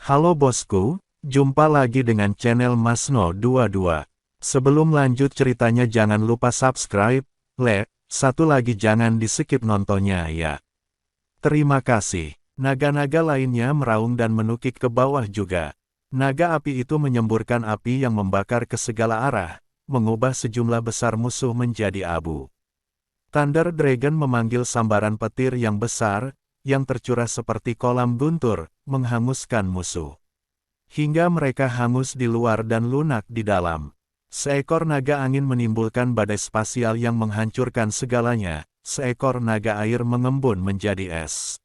Halo bosku, jumpa lagi dengan channel Masno22. Sebelum lanjut ceritanya jangan lupa subscribe, like, satu lagi jangan di skip nontonnya ya. Terima kasih. Naga-naga lainnya meraung dan menukik ke bawah juga. Naga api itu menyemburkan api yang membakar ke segala arah, mengubah sejumlah besar musuh menjadi abu. Thunder Dragon memanggil sambaran petir yang besar, yang tercurah seperti kolam guntur, menghanguskan musuh. Hingga mereka hangus di luar dan lunak di dalam. Seekor naga angin menimbulkan badai spasial yang menghancurkan segalanya, seekor naga air mengembun menjadi es.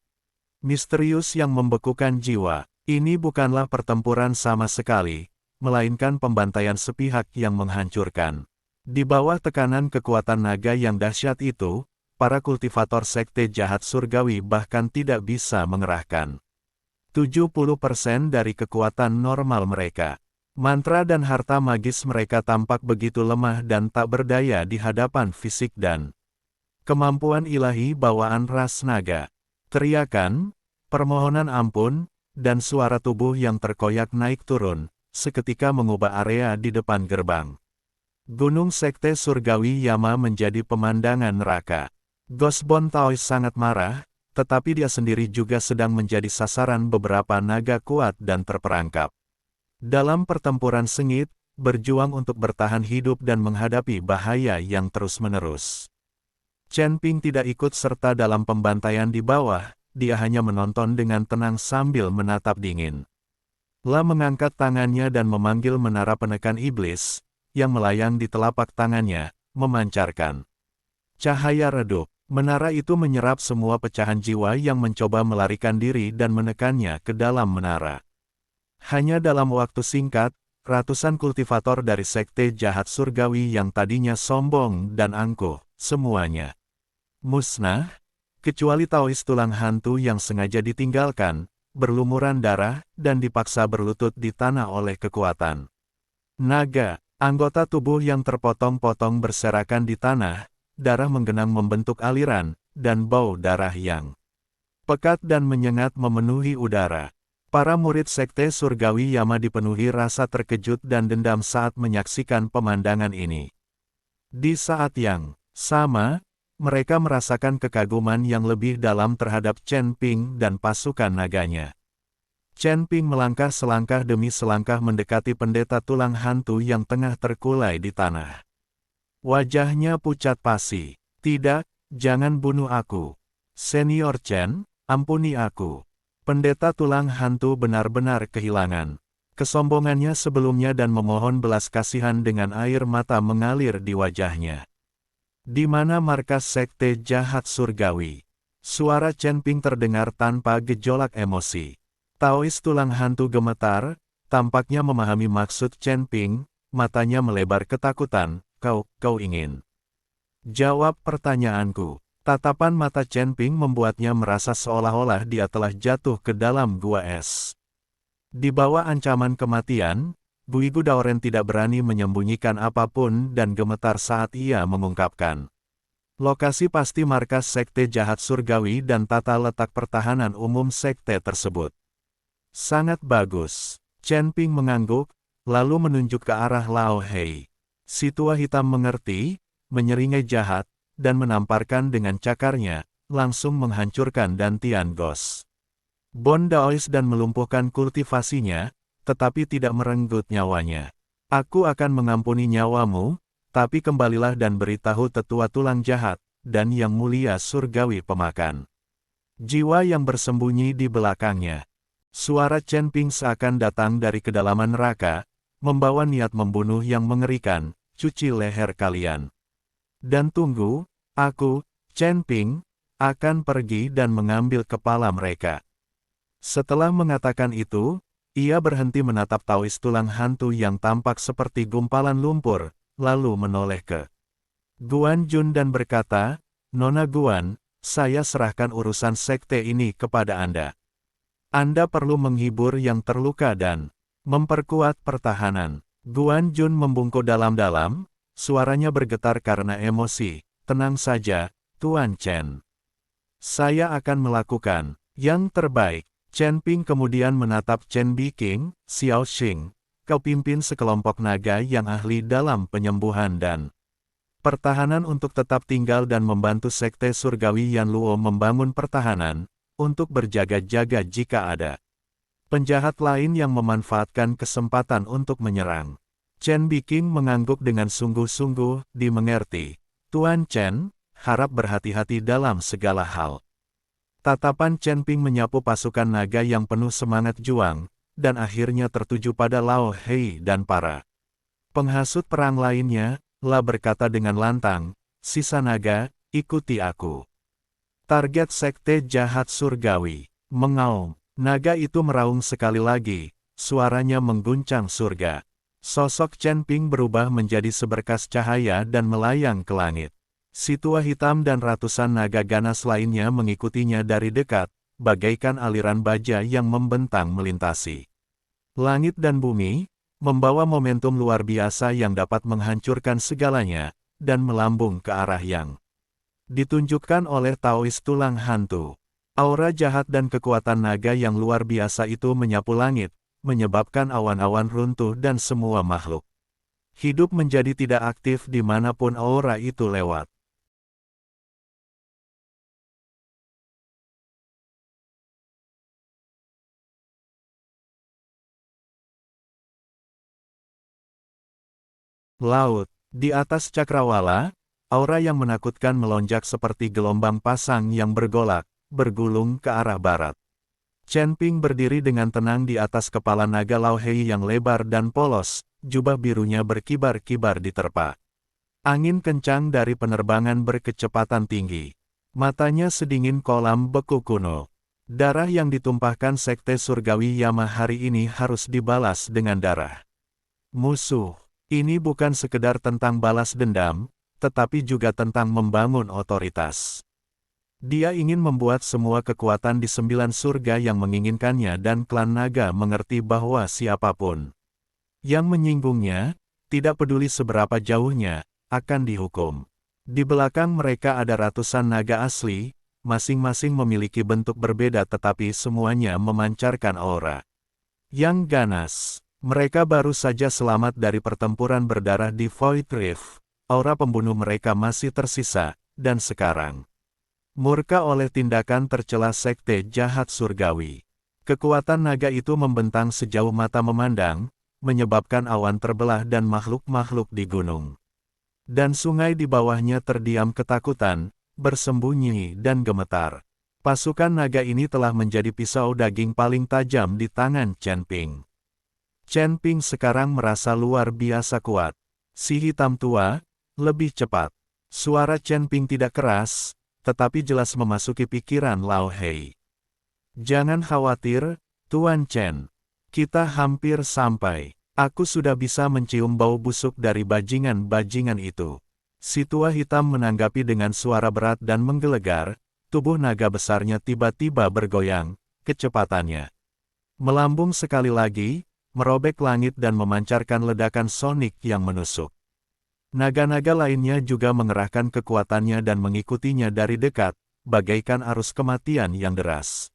Misterius yang membekukan jiwa, ini bukanlah pertempuran sama sekali, melainkan pembantaian sepihak yang menghancurkan. Di bawah tekanan kekuatan naga yang dahsyat itu, para kultivator sekte jahat surgawi bahkan tidak bisa mengerahkan 70% dari kekuatan normal mereka. Mantra dan harta magis mereka tampak begitu lemah dan tak berdaya di hadapan fisik dan kemampuan ilahi bawaan ras naga. Teriakan, permohonan ampun, dan suara tubuh yang terkoyak naik turun, seketika mengubah area di depan gerbang. Gunung Sekte Surgawi Yama menjadi pemandangan neraka. Ghostbone Taoist sangat marah, tetapi dia sendiri juga sedang menjadi sasaran beberapa naga kuat dan terperangkap. Dalam pertempuran sengit, berjuang untuk bertahan hidup dan menghadapi bahaya yang terus-menerus. Chen Ping tidak ikut serta dalam pembantaian di bawah, dia hanya menonton dengan tenang sambil menatap dingin. La mengangkat tangannya dan memanggil menara penekan iblis, yang melayang di telapak tangannya, memancarkan cahaya redup. Menara itu menyerap semua pecahan jiwa yang mencoba melarikan diri dan menekannya ke dalam menara. Hanya dalam waktu singkat, ratusan kultivator dari sekte jahat surgawi yang tadinya sombong dan angkuh, semuanya musnah, kecuali Taoist tulang hantu yang sengaja ditinggalkan, berlumuran darah, dan dipaksa berlutut di tanah oleh kekuatan naga. Anggota tubuh yang terpotong-potong berserakan di tanah, darah menggenang membentuk aliran, dan bau darah yang pekat dan menyengat memenuhi udara. Para murid sekte surgawi Yama dipenuhi rasa terkejut dan dendam saat menyaksikan pemandangan ini. Di saat yang sama, mereka merasakan kekaguman yang lebih dalam terhadap Chen Ping dan pasukan naganya. Chen Ping melangkah selangkah demi selangkah mendekati pendeta tulang hantu yang tengah terkulai di tanah. Wajahnya pucat pasi. Tidak, jangan bunuh aku. Senior Chen, ampuni aku. Pendeta tulang hantu benar-benar kehilangan kesombongannya sebelumnya dan memohon belas kasihan dengan air mata mengalir di wajahnya. Di mana markas sekte jahat surgawi? Suara Chen Ping terdengar tanpa gejolak emosi. Taoist tulang hantu gemetar, tampaknya memahami maksud Chen Ping, matanya melebar ketakutan. Kau ingin jawab pertanyaanku? Tatapan mata Chen Ping membuatnya merasa seolah-olah dia telah jatuh ke dalam gua es. Di bawah ancaman kematian, Guigu Daoren tidak berani menyembunyikan apapun dan gemetar saat ia mengungkapkan. Lokasi pasti markas sekte jahat surgawi dan tata letak pertahanan umum sekte tersebut. Sangat bagus. Chen Ping mengangguk, lalu menunjuk ke arah Lao Hei. Si tua hitam mengerti, menyeringai jahat, dan menamparkan dengan cakarnya, langsung menghancurkan dantian Ghost Bone Daoist dan melumpuhkan kultivasinya, tetapi tidak merenggut nyawanya. Aku akan mengampuni nyawamu, tapi kembalilah dan beritahu tetua tulang jahat, dan yang mulia surgawi pemakan jiwa yang bersembunyi di belakangnya. Suara Chen Ping seakan datang dari kedalaman neraka, membawa niat membunuh yang mengerikan. Cuci leher kalian. Dan tunggu, aku, Chen Ping, akan pergi dan mengambil kepala mereka. Setelah mengatakan itu, ia berhenti menatap Taoist tulang hantu yang tampak seperti gumpalan lumpur, lalu menoleh ke Guan Jun dan berkata, Nona Guan, saya serahkan urusan sekte ini kepada Anda. Anda perlu menghibur yang terluka dan memperkuat pertahanan. Guan Jun membungkuk dalam-dalam, suaranya bergetar karena emosi. Tenang saja, Tuan Chen. Saya akan melakukan yang terbaik. Chen Ping kemudian menatap Chen Biking, Xiao Xing, pemimpin sekelompok naga yang ahli dalam penyembuhan dan pertahanan untuk tetap tinggal dan membantu Sekte Surgawi Yan Luo membangun pertahanan, untuk berjaga-jaga jika ada penjahat lain yang memanfaatkan kesempatan untuk menyerang. Chen Biking mengangguk dengan sungguh-sungguh, dimengerti. Tuan Chen, harap berhati-hati dalam segala hal. Tatapan Chen Ping menyapu pasukan naga yang penuh semangat juang, dan akhirnya tertuju pada Lao Hei dan para penghasut perang lainnya, lah berkata dengan lantang, sisa naga, ikuti aku. Target Sekte Jahat Surgawi, mengaum. Naga itu meraung sekali lagi, suaranya mengguncang surga. Sosok Chen Ping berubah menjadi seberkas cahaya dan melayang ke langit. Si tua hitam dan ratusan naga ganas lainnya mengikutinya dari dekat, bagaikan aliran baja yang membentang melintasi langit dan bumi, membawa momentum luar biasa yang dapat menghancurkan segalanya, dan melambung ke arah yang ditunjukkan oleh Taois tulang hantu. Aura jahat dan kekuatan naga yang luar biasa itu menyapu langit, menyebabkan awan-awan runtuh dan semua makhluk hidup menjadi tidak aktif dimanapun aura itu lewat. Laut, di atas cakrawala, aura yang menakutkan melonjak seperti gelombang pasang yang bergolak, bergulung ke arah barat. Chen Ping berdiri dengan tenang di atas kepala naga Lao Hei yang lebar dan polos, jubah birunya berkibar-kibar diterpa angin kencang dari penerbangan berkecepatan tinggi. Matanya sedingin kolam beku kuno. Darah yang ditumpahkan Sekte Surgawi Yama hari ini harus dibalas dengan darah musuh. Ini bukan sekedar tentang balas dendam, tetapi juga tentang membangun otoritas. Dia ingin membuat semua kekuatan di 9 surga yang menginginkannya dan klan naga mengerti bahwa siapapun yang menyinggungnya, tidak peduli seberapa jauhnya, akan dihukum. Di belakang mereka ada ratusan naga asli, masing-masing memiliki bentuk berbeda tetapi semuanya memancarkan aura yang ganas. Mereka baru saja selamat dari pertempuran berdarah di Void Rift. Aura pembunuh mereka masih tersisa, dan sekarang murka oleh tindakan tercela Sekte Jahat Surgawi. Kekuatan naga itu membentang sejauh mata memandang, menyebabkan awan terbelah dan makhluk-makhluk di gunung dan sungai di bawahnya terdiam ketakutan, bersembunyi dan gemetar. Pasukan naga ini telah menjadi pisau daging paling tajam di tangan Chen Ping. Chen Ping sekarang merasa luar biasa kuat. Si hitam tua, lebih cepat. Suara Chen Ping tidak keras, tetapi jelas memasuki pikiran Lao Hei. Jangan khawatir, Tuan Chen. Kita hampir sampai. Aku sudah bisa mencium bau busuk dari bajingan-bajingan itu. Si tua hitam menanggapi dengan suara berat dan menggelegar, tubuh naga besarnya tiba-tiba bergoyang, kecepatannya melambung sekali lagi, merobek langit dan memancarkan ledakan sonik yang menusuk. Naga-naga lainnya juga mengerahkan kekuatannya dan mengikutinya dari dekat, bagaikan arus kematian yang deras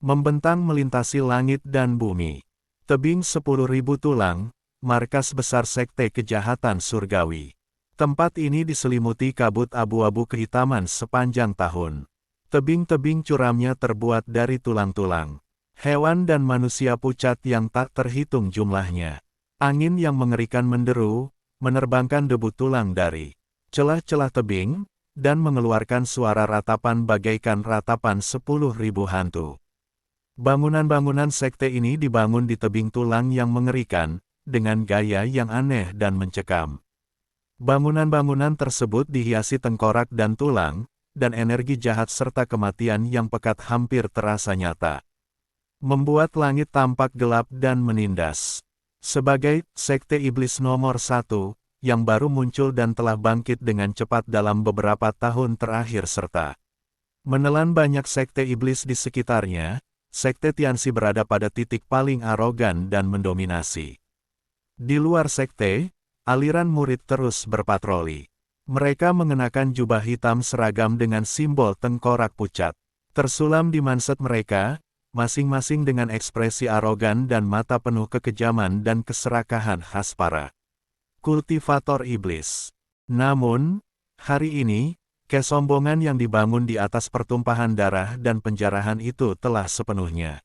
membentang melintasi langit dan bumi. Tebing 10.000 tulang, markas besar Sekte Kejahatan Surgawi. Tempat ini diselimuti kabut abu-abu kehitaman sepanjang tahun. Tebing-tebing curamnya terbuat dari tulang-tulang hewan dan manusia pucat yang tak terhitung jumlahnya. Angin yang mengerikan menderu, menerbangkan debu tulang dari celah-celah tebing, dan mengeluarkan suara ratapan bagaikan ratapan 10.000 hantu. Bangunan-bangunan sekte ini dibangun di tebing tulang yang mengerikan, dengan gaya yang aneh dan mencekam. Bangunan-bangunan tersebut dihiasi tengkorak dan tulang, dan energi jahat serta kematian yang pekat hampir terasa nyata. Membuat langit tampak gelap dan menindas. Sebagai sekte iblis nomor 1, yang baru muncul dan telah bangkit dengan cepat dalam beberapa tahun terakhir serta menelan banyak sekte iblis di sekitarnya, Sekte Tianxi berada pada titik paling arogan dan mendominasi. Di luar sekte, aliran murid terus berpatroli. Mereka mengenakan jubah hitam seragam dengan simbol tengkorak pucat. Tersulam di manset mereka, masing-masing dengan ekspresi arogan dan mata penuh kekejaman dan keserakahan khas para kultivator iblis. Namun, hari ini, kesombongan yang dibangun di atas pertumpahan darah dan penjarahan itu telah sepenuhnya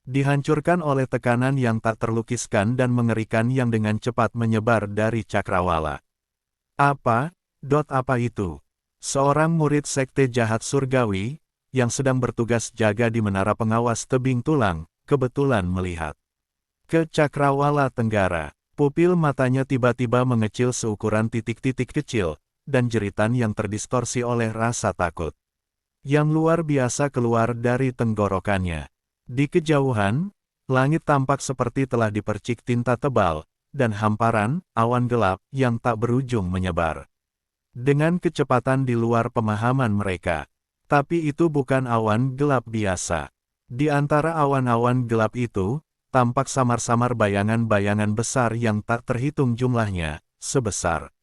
dihancurkan oleh tekanan yang tak terlukiskan dan mengerikan yang dengan cepat menyebar dari cakrawala. Apa itu? Seorang murid sekte jahat surgawi, yang sedang bertugas jaga di menara pengawas tebing tulang, kebetulan melihat ke cakrawala tenggara. Pupil matanya tiba-tiba mengecil seukuran titik-titik kecil, dan jeritan yang terdistorsi oleh rasa takut yang luar biasa keluar dari tenggorokannya. Di kejauhan, langit tampak seperti telah dipercik tinta tebal, dan hamparan awan gelap yang tak berujung menyebar dengan kecepatan di luar pemahaman mereka. Tapi itu bukan awan gelap biasa. Di antara awan-awan gelap itu, tampak samar-samar bayangan-bayangan besar yang tak terhitung jumlahnya, sebesar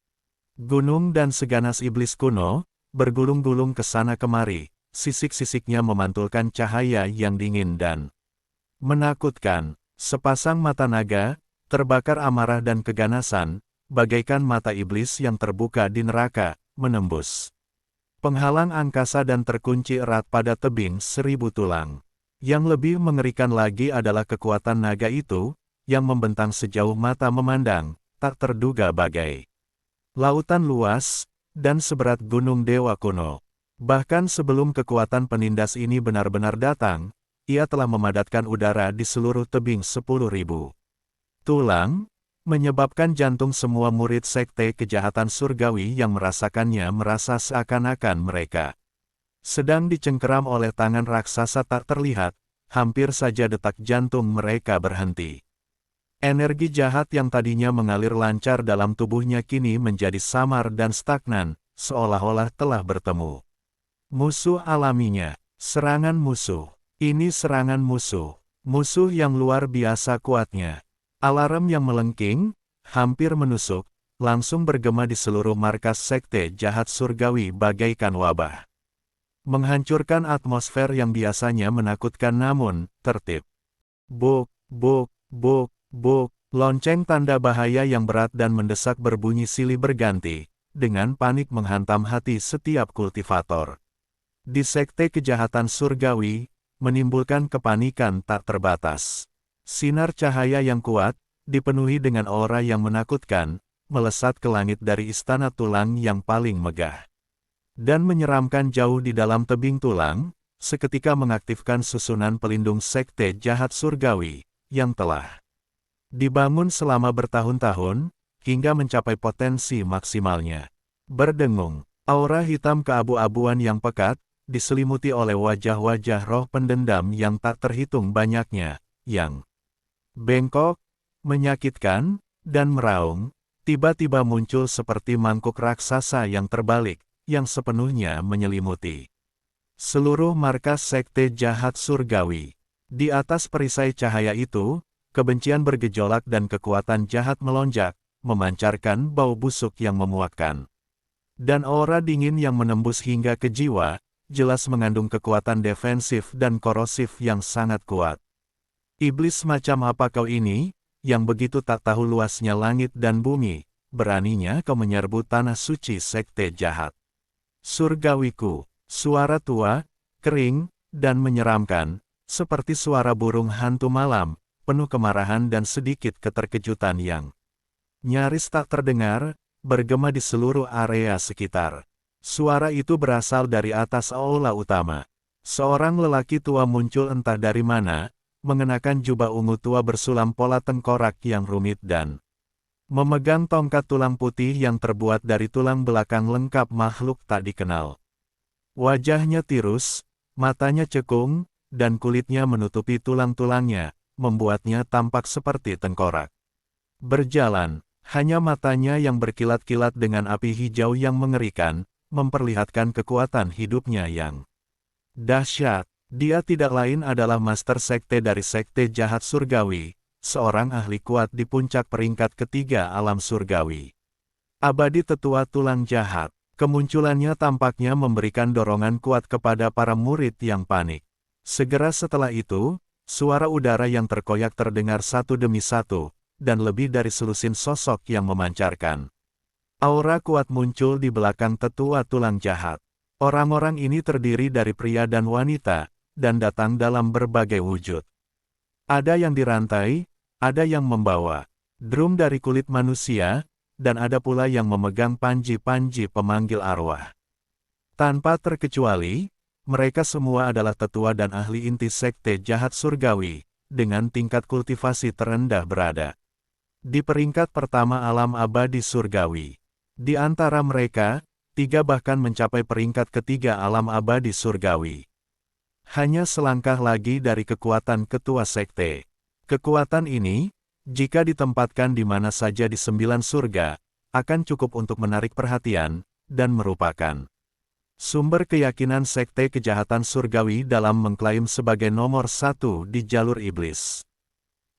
gunung dan seganas iblis kuno, bergulung-gulung ke sana kemari, sisik-sisiknya memantulkan cahaya yang dingin dan menakutkan. Sepasang mata naga, terbakar amarah dan keganasan, bagaikan mata iblis yang terbuka di neraka, menembus penghalang angkasa dan terkunci erat pada tebing 1000 tulang. Yang lebih mengerikan lagi adalah kekuatan naga itu, yang membentang sejauh mata memandang, tak terduga bagai lautan luas, dan seberat gunung dewa kuno. Bahkan sebelum kekuatan penindas ini benar-benar datang, ia telah memadatkan udara di seluruh tebing 10.000 tulang, menyebabkan jantung semua murid sekte kejahatan surgawi yang merasakannya merasa seakan-akan mereka sedang dicengkeram oleh tangan raksasa tak terlihat, hampir saja detak jantung mereka berhenti. Energi jahat yang tadinya mengalir lancar dalam tubuhnya kini menjadi samar dan stagnan, seolah-olah telah bertemu musuh alaminya. Serangan musuh. Ini serangan musuh. Musuh yang luar biasa kuatnya. Alarm yang melengking, hampir menusuk, langsung bergema di seluruh markas sekte jahat surgawi bagaikan wabah. Menghancurkan atmosfer yang biasanya menakutkan namun tertib. Buk, buk, buk, buk, lonceng tanda bahaya yang berat dan mendesak berbunyi silih berganti, dengan panik menghantam hati setiap kultivator di sekte kejahatan surgawi, menimbulkan kepanikan tak terbatas. Sinar cahaya yang kuat, dipenuhi dengan aura yang menakutkan, melesat ke langit dari istana tulang yang paling megah. Dan menyeramkan jauh di dalam tebing tulang, seketika mengaktifkan susunan pelindung sekte jahat surgawi, yang telah dibangun selama bertahun-tahun, hingga mencapai potensi maksimalnya. Berdengung, aura hitam keabu-abuan yang pekat, diselimuti oleh wajah-wajah roh pendendam yang tak terhitung banyaknya, yang bengkok, menyakitkan, dan meraung, tiba-tiba muncul seperti mangkuk raksasa yang terbalik, yang sepenuhnya menyelimuti seluruh markas sekte jahat surgawi. Di atas perisai cahaya itu, kebencian bergejolak dan kekuatan jahat melonjak, memancarkan bau busuk yang memuakkan. Dan aura dingin yang menembus hingga ke jiwa, jelas mengandung kekuatan defensif dan korosif yang sangat kuat. Iblis macam apa kau ini, yang begitu tak tahu luasnya langit dan bumi, beraninya kau menyerbu tanah suci sekte jahat surgawiku. Suara tua, kering, dan menyeramkan, seperti suara burung hantu malam, penuh kemarahan dan sedikit keterkejutan yang nyaris tak terdengar, bergema di seluruh area sekitar. Suara itu berasal dari atas aula utama. Seorang lelaki tua muncul entah dari mana, mengenakan jubah ungu tua bersulam pola tengkorak yang rumit dan memegang tongkat tulang putih yang terbuat dari tulang belakang lengkap makhluk tak dikenal. Wajahnya tirus, matanya cekung, dan kulitnya menutupi tulang-tulangnya, membuatnya tampak seperti tengkorak berjalan. Hanya matanya yang berkilat-kilat dengan api hijau yang mengerikan, memperlihatkan kekuatan hidupnya yang dahsyat. Dia tidak lain adalah master sekte dari sekte jahat surgawi, seorang ahli kuat di puncak peringkat ketiga alam surgawi. Abadi tetua tulang jahat. Kemunculannya tampaknya memberikan dorongan kuat kepada para murid yang panik. Segera setelah itu, suara udara yang terkoyak terdengar satu demi satu, dan lebih dari selusin sosok yang memancarkan aura kuat muncul di belakang tetua tulang jahat. Orang-orang ini terdiri dari pria dan wanita, dan datang dalam berbagai wujud. Ada yang dirantai, ada yang membawa drum dari kulit manusia, dan ada pula yang memegang panji-panji pemanggil arwah. Tanpa terkecuali, mereka semua adalah tetua dan ahli inti sekte jahat surgawi, dengan tingkat kultivasi terendah berada di peringkat pertama alam abadi surgawi. Di antara mereka, 3 bahkan mencapai peringkat ketiga alam abadi surgawi. Hanya selangkah lagi dari kekuatan ketua sekte. Kekuatan ini, jika ditempatkan di mana saja di 9 surga, akan cukup untuk menarik perhatian, dan merupakan sumber keyakinan sekte kejahatan surgawi dalam mengklaim sebagai nomor 1 di jalur iblis.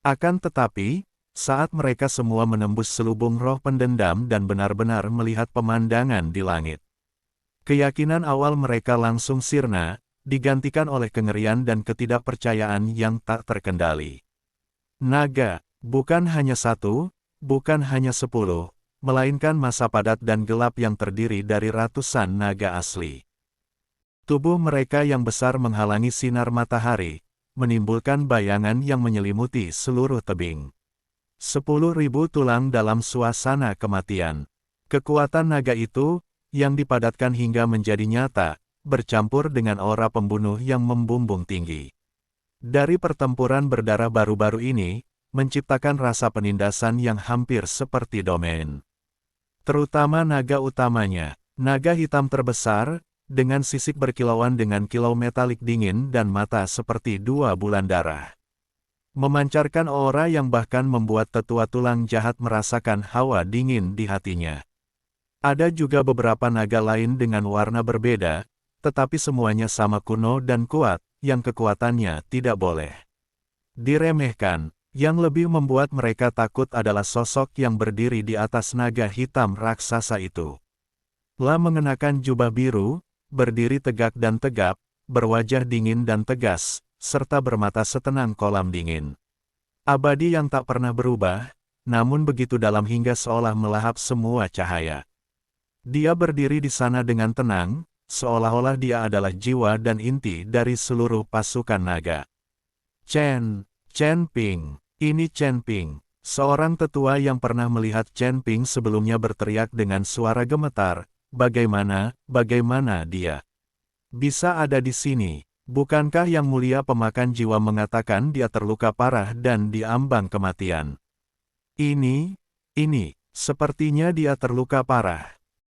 Akan tetapi, saat mereka semua menembus selubung roh pendendam dan benar-benar melihat pemandangan di langit, keyakinan awal mereka langsung sirna, digantikan oleh kengerian dan ketidakpercayaan yang tak terkendali. Naga, bukan hanya 1, bukan hanya 10, melainkan masa padat dan gelap yang terdiri dari ratusan naga asli. Tubuh mereka yang besar menghalangi sinar matahari, menimbulkan bayangan yang menyelimuti seluruh tebing. 10.000 tulang dalam suasana kematian. Kekuatan naga itu, yang dipadatkan hingga menjadi nyata, bercampur dengan aura pembunuh yang membumbung tinggi. Dari pertempuran berdarah baru-baru ini, menciptakan rasa penindasan yang hampir seperti domain. Terutama naga utamanya, naga hitam terbesar, dengan sisik berkilauan dengan kilau metalik dingin dan mata seperti 2 bulan darah. Memancarkan aura yang bahkan membuat tetua tulang jahat merasakan hawa dingin di hatinya. Ada juga beberapa naga lain dengan warna berbeda, tetapi semuanya sama kuno dan kuat, yang kekuatannya tidak boleh diremehkan. Yang lebih membuat mereka takut adalah sosok yang berdiri di atas naga hitam raksasa itu. Lah mengenakan jubah biru, berdiri tegak dan tegap, berwajah dingin dan tegas, serta bermata setenang kolam dingin. Abadi yang tak pernah berubah, namun begitu dalam hingga seolah melahap semua cahaya. Dia berdiri di sana dengan tenang, seolah-olah dia adalah jiwa dan inti dari seluruh pasukan naga. Chen Ping. Ini Chen Ping. Seorang tetua yang pernah melihat Chen Ping sebelumnya berteriak dengan suara gemetar, bagaimana dia bisa ada di sini? Bukankah Yang Mulia Pemakan Jiwa mengatakan dia terluka parah dan diambang kematian? Ini, sepertinya dia terluka parah.